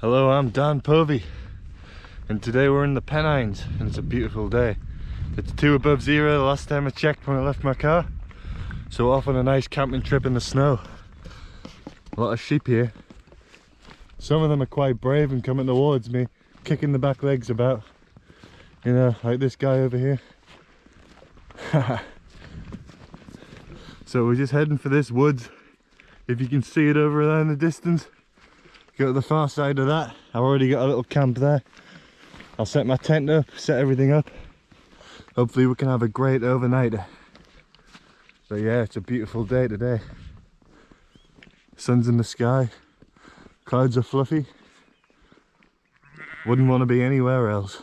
Hello, I'm Povey, and today we're in the Pennines, and it's a beautiful day. It's 2 above 0 the last time I checked when I left my car, so we're off on a nice camping trip in the snow. A lot of sheep here. Some of them are quite brave and coming towards me, kicking the back legs about, you know, like this guy over here. So we're just heading for this woods. If you can see it over there in the distance, go to the far side of that. I've already got a little camp there. I'll set my tent up, set everything up. Hopefully we can have a great overnighter. But yeah, it's a beautiful day today. Sun's in the sky, clouds are fluffy. Wouldn't want to be anywhere else.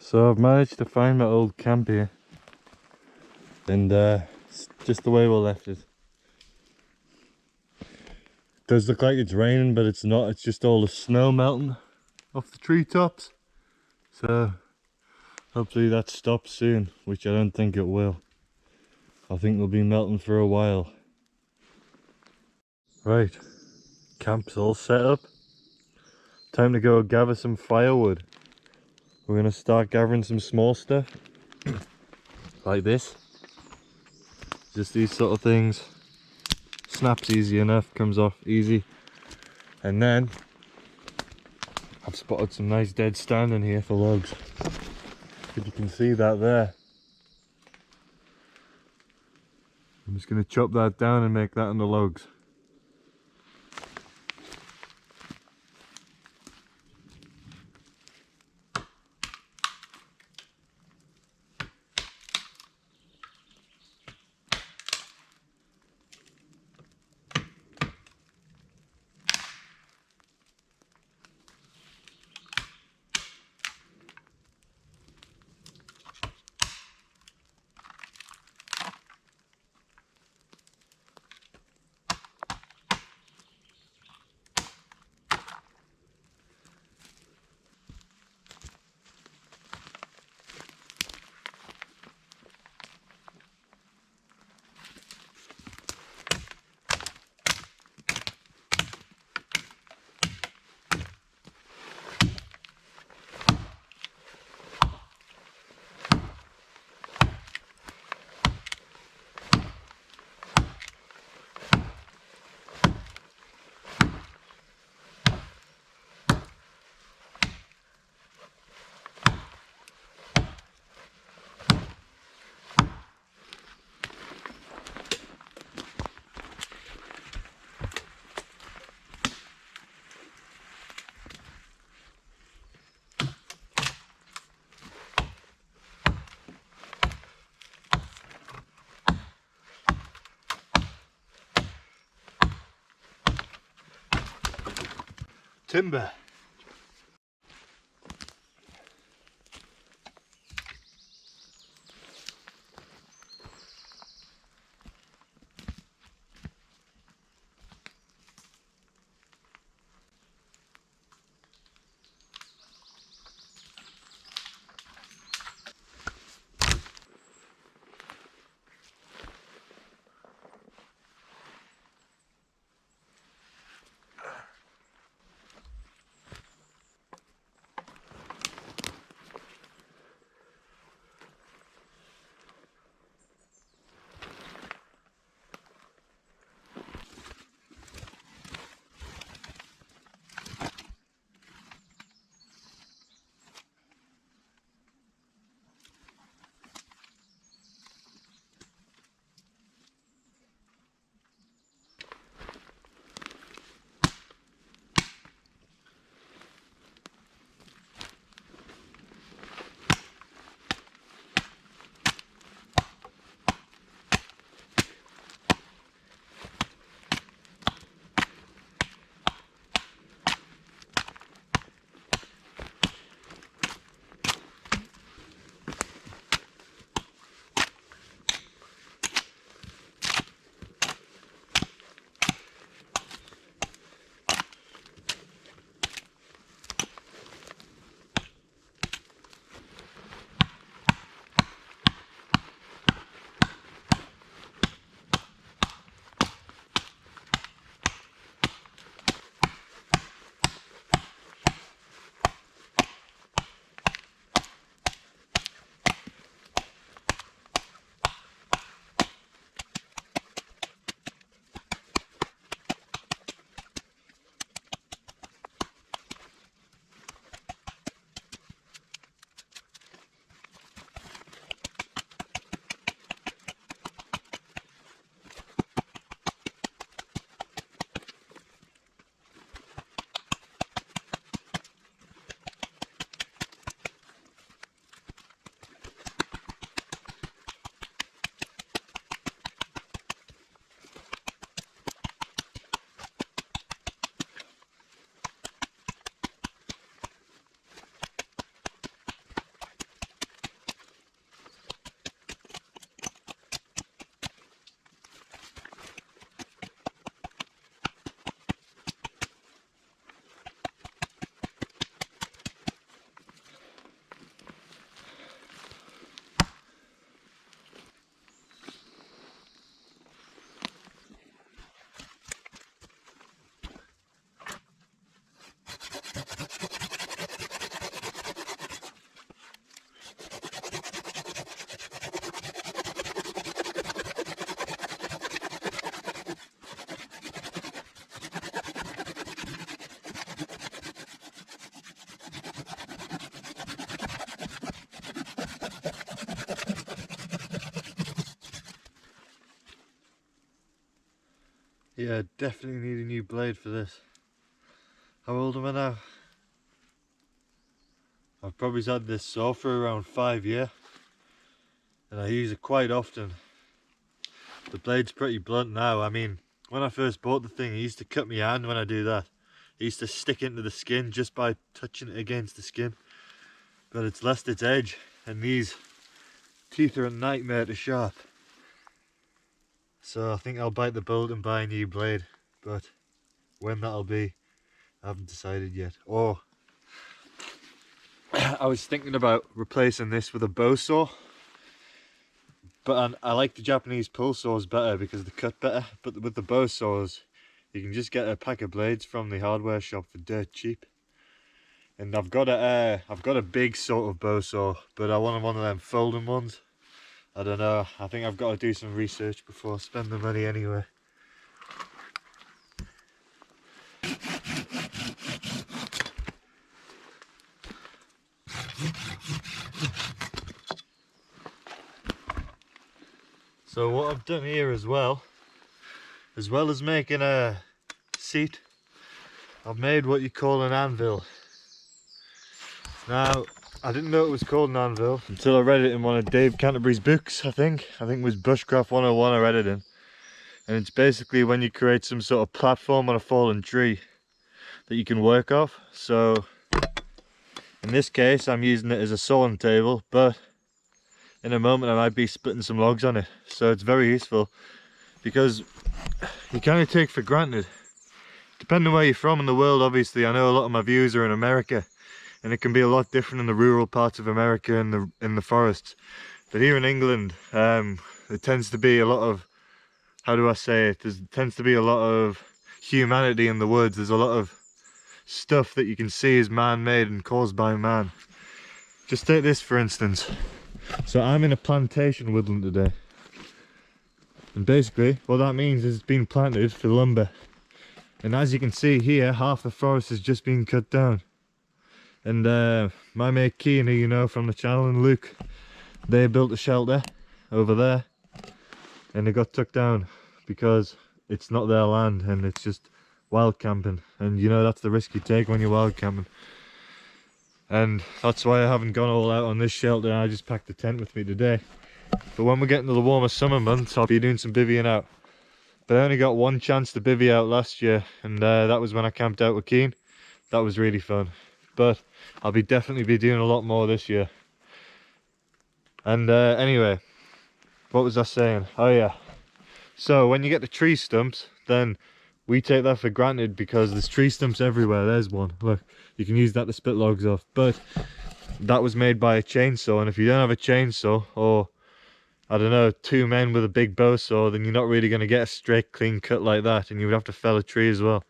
So I've managed to find my old camp here, and it's just the way we left it. It does look like it's raining, but it's not. It's just all the snow melting off the treetops. So hopefully that stops soon, which I don't think it will. I think we'll be melting for a while. Right, camp's all set up. Time to go gather some firewood. We're gonna start gathering some small stuff like this. Just these sort of things. Snaps easy enough, comes off easy. And then I've spotted some nice dead stand in here for logs. If you can see that there. I'm just gonna chop that down and make that into logs. Timber. Yeah, definitely need a new blade for this. How old am I now? I've probably had this saw for around 5 years, and I use it quite often. The blade's pretty blunt now. I mean, when I first bought the thing, it used to cut my hand when I do that. It used to stick into the skin just by touching it against the skin. But it's lost its edge, and these teeth are a nightmare to sharp. So I think I'll bite the bullet and buy a new blade. But when that'll be, I haven't decided yet. Or I was thinking about replacing this with a bow saw. But I like the Japanese pull saws better because they cut better. But with the bow saws, you can just get a pack of blades from the hardware shop for dirt cheap. And I've got a big sort of bow saw, but I want one of them folding ones. I don't know. I think I've got to do some research before I spend the money anyway. So what I've done here as well as making a seat, I've made what you call an anvil. Now, I didn't know it was called an anvil until I read it in one of Dave Canterbury's books, I think it was Bushcraft 101 I read it in. And it's basically when you create some sort of platform on a fallen tree that you can work off. So, in this case, I'm using it as a sawing table, but in a moment I might be splitting some logs on it. So it's very useful because you kind of take for granted, depending on where you're from in the world. Obviously, I know a lot of my viewers are in America, and it can be a lot different in the rural parts of America and in the forests. But here in England, there tends to be a lot of, how do I say it? There tends to be a lot of humanity in the woods. There's a lot of stuff that you can see is man-made and caused by man. Just take this for instance. So I'm in a plantation woodland today. And basically, what that means is it's been planted for lumber. And as you can see here, half the forest has just been cut down. And my mate Keane, who you know from the channel, and Luke, they built a shelter over there. And it got took down because it's not their land and it's just wild camping. And you know, that's the risk you take when you're wild camping. And that's why I haven't gone all out on this shelter. I just packed the tent with me today. But when we get into the warmer summer months, I'll be doing some bivvying out. But I only got one chance to bivvy out last year, and that was when I camped out with Keane. That was really fun. But I'll definitely be doing a lot more this year. And anyway, what was I saying? Oh yeah. So when you get the tree stumps, then we take that for granted because there's tree stumps everywhere. There's one. Look, you can use that to split logs off. But that was made by a chainsaw, and if you don't have a chainsaw, or I don't know, two men with a big bow saw, then you're not really going to get a straight clean cut like that, and you would have to fell a tree as well.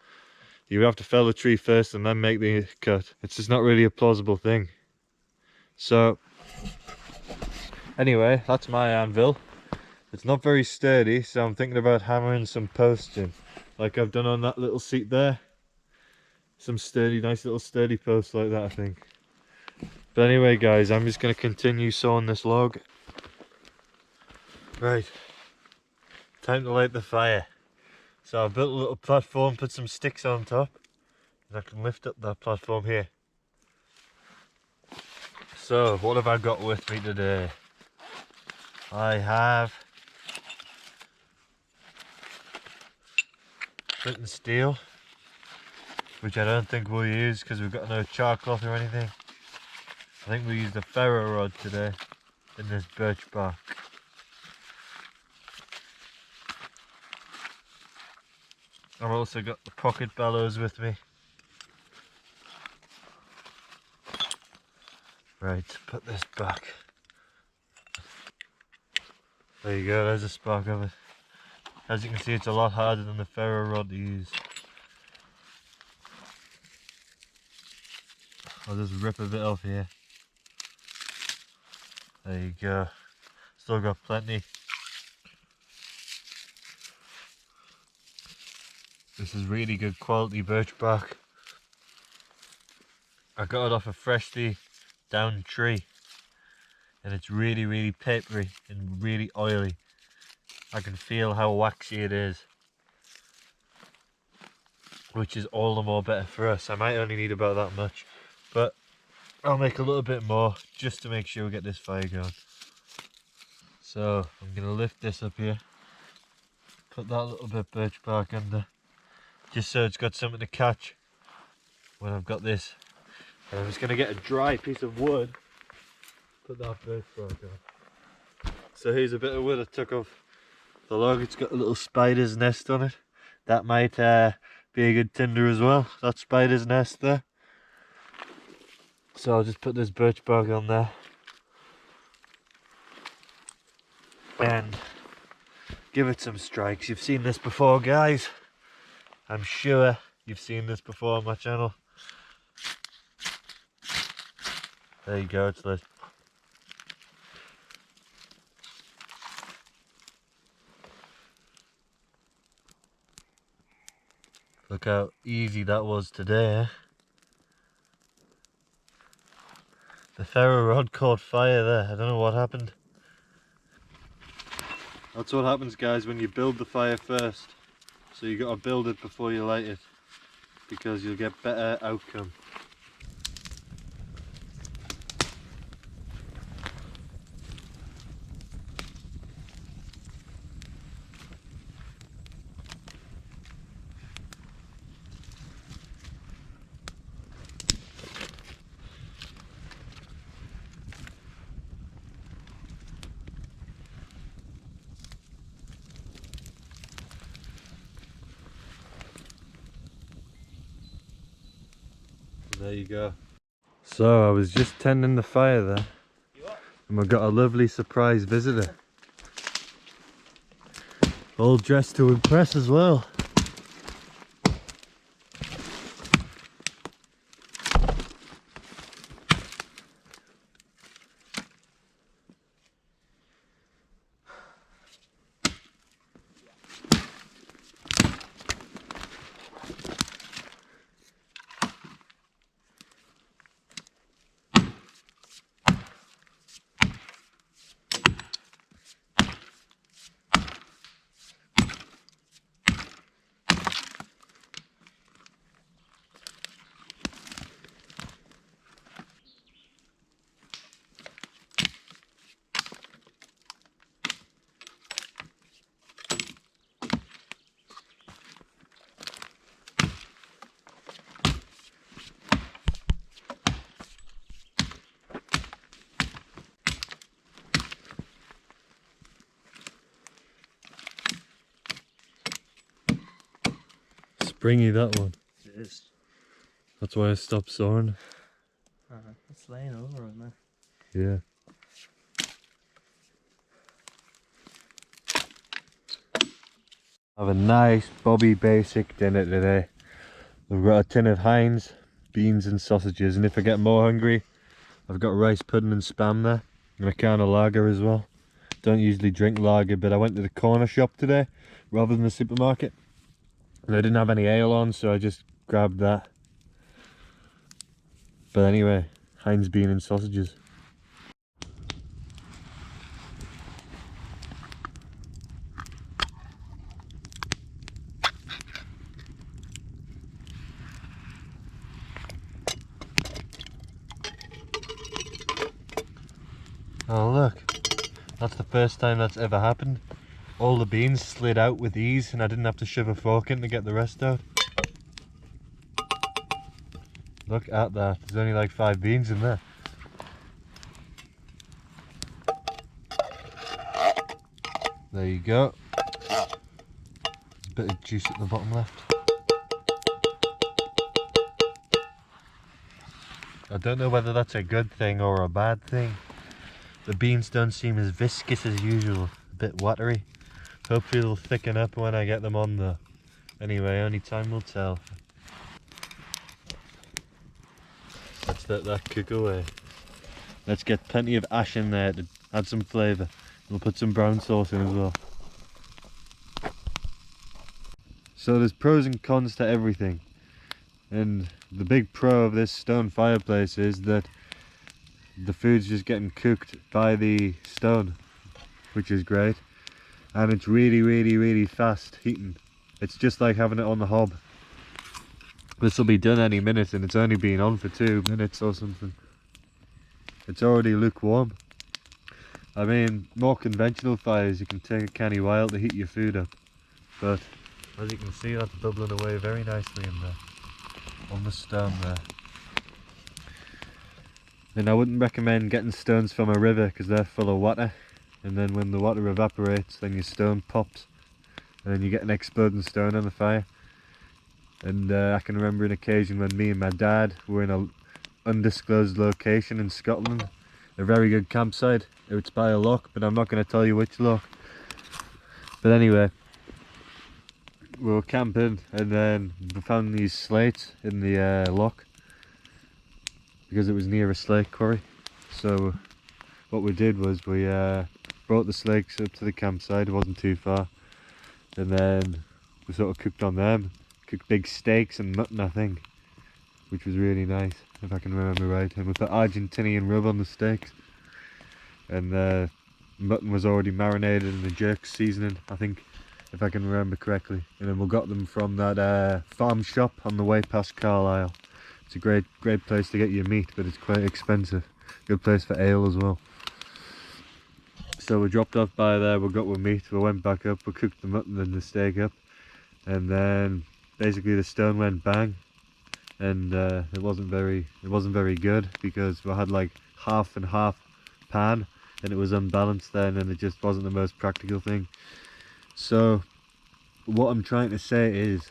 You would have to fell the tree first and then make the cut. It's just not really a plausible thing. So anyway, that's my anvil. It's not very sturdy, so I'm thinking about hammering some posts in, like I've done on that little seat there. Some sturdy, nice little sturdy posts like that, I think. But anyway guys, I'm just going to continue sawing this log. Right, time to light the fire. So I've built a little platform, put some sticks on top, and I can lift up that platform here. So what have I got with me today? I have flint and steel, which I don't think we'll use because we've got no char cloth or anything. I think we used a ferro rod today in this birch bark. I've also got the pocket bellows with me. Right, put this back. There you go, there's a spark of it. As you can see, it's a lot harder than the ferro rod to use. I'll just rip a bit off here. There you go. Still got plenty. This is really good quality birch bark. I got it off a freshly downed tree, and it's really papery and really oily. I can feel how waxy it is. which is all the more better for us. I might only need about that much, but I'll make a little bit more just to make sure we get this fire going. So I'm going to lift this up here, put that little bit of birch bark under, just so it's got something to catch when I've got this. And I'm just going to get a dry piece of wood, put that birch bark on. So here's a bit of wood I took off the log. It's got a little spider's nest on it. That might be a good tinder as well, that spider's nest there. So I'll just put this birch bark on there and give it some strikes. You've seen this before, guys. I'm sure you've seen this before on my channel. There you go, it's lit. Look how easy that was today, eh? The ferro rod caught fire there. I don't know what happened. That's what happens, guys, when you build the fire first. So you got to build it before you light it, because you'll get better outcome. There you go. So I was just tending the fire there, and we got a lovely surprise visitor. All dressed to impress as well. Springy, that one. It is. That's why I stopped sawing. It's laying over on there. Yeah. Have a nice Bobby basic dinner today. We've got a tin of Heinz, beans and sausages, and if I get more hungry, I've got rice pudding and spam there, and a can of lager as well. Don't usually drink lager, but I went to the corner shop today rather than the supermarket, and they didn't have any ale on, so I just grabbed that. But anyway, Heinz bean and sausages. Oh look, that's the first time that's ever happened. All the beans slid out with ease and I didn't have to shove a fork in to get the rest out. Look at that, there's only like 5 beans in there. There you go. There's a bit of juice at the bottom left. I don't know whether that's a good thing or a bad thing. The beans don't seem as viscous as usual, a bit watery. Hopefully they'll thicken up when I get them on though. Anyway, only time will tell. Let's let that cook away. Let's get plenty of ash in there to add some flavour. We'll put some brown sauce in as well. So there's pros and cons to everything. And the big pro of this stone fireplace is that the food's just getting cooked by the stone, which is great, and it's really fast heating. It's just like having it on the hob. This will be done any minute, and it's only been on for 2 minutes or something. It's already lukewarm. I mean, more conventional fires, you can take a canny while to heat your food up. But as you can see, that's bubbling away very nicely in there, on the stone there. Then I wouldn't recommend getting stones from a river because they're full of water, and then when the water evaporates, then your stone pops, and then you get an exploding stone on the fire. And I can remember an occasion when me and my dad were in an undisclosed location in Scotland, a very good campsite. It's by a loch, but I'm not going to tell you which loch. But anyway, we were camping, and then we found these slates in the loch because it was near a slate quarry. So what we did was we brought the slates up to the campsite. It wasn't too far, and then we sort of cooked on them. Cooked big steaks and mutton, I think, which was really nice, if I can remember right. And we put Argentinian rub on the steaks, and the mutton was already marinated in the jerk seasoning, I think, if I can remember correctly. And then we got them from that farm shop on the way past Carlisle. It's a great place to get your meat, but it's quite expensive. Good place for ale as well. So we dropped off by there, we got our meat, we went back up, we cooked the mutton and the steak up, and then basically the stone went bang, and it wasn't very good because we had like half and half pan, and it was unbalanced then, and it just wasn't the most practical thing. So what I'm trying to say is,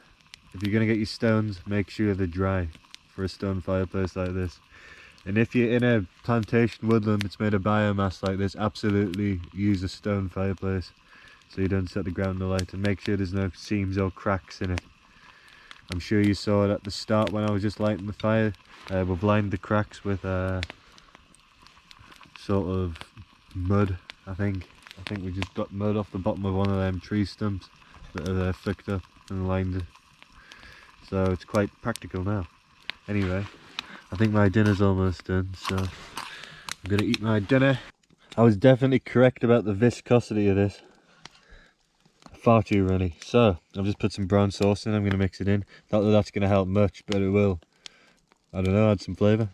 if you're gonna get your stones, make sure they're dry for a stone fireplace like this. And if you're in a plantation woodland that's made of biomass like this, absolutely use a stone fireplace so you don't set the ground alight, and make sure there's no seams or cracks in it. I'm sure you saw it at the start when I was just lighting the fire. We've lined the cracks with sort of mud, I think. I think we just got mud off the bottom of one of them tree stumps that are flicked up and lined it. So it's quite practical now. Anyway, I think my dinner's almost done, so I'm gonna eat my dinner. I was definitely correct about the viscosity of this. Far too runny. So I've just put some brown sauce in. I'm going to mix it in. Not that that's going to help much, but it will, I don't know, add some flavour.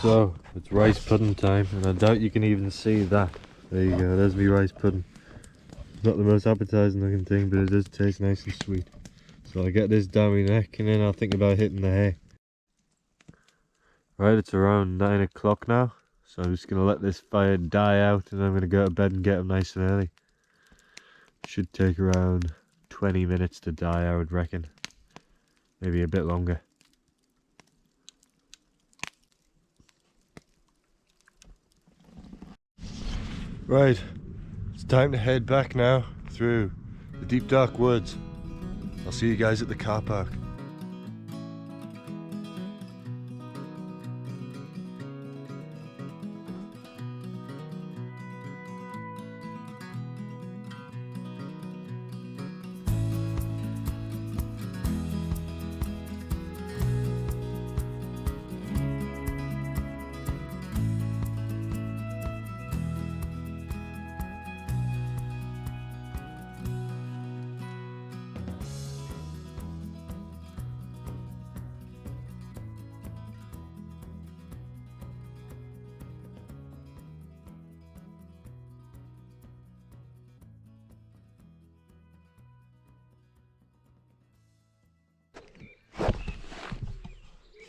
So it's rice pudding time, and I doubt you can even see that. There you go, there's me rice pudding. Not the most appetizing looking thing, but it does taste nice and sweet. So I'll get this down my neck, and then I'll think about hitting the hay. Right, it's around 9 o'clock now, so I'm just going to let this fire die out, and then I'm going to go to bed and get up nice and early. Should take around 20 minutes to die, I would reckon. Maybe a bit longer. Right, it's time to head back now through the deep dark woods. I'll see you guys at the car park.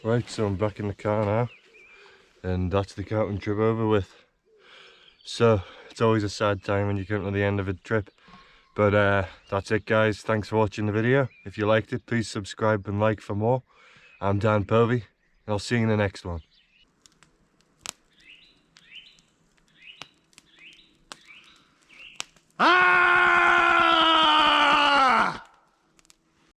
Right, so I'm back in the car now, and that's the camping trip over with. So it's always a sad time when you come to the end of a trip. But that's it, guys. Thanks for watching the video. If you liked it, please subscribe and like for more. I'm Dan Povey, and I'll see you in the next one.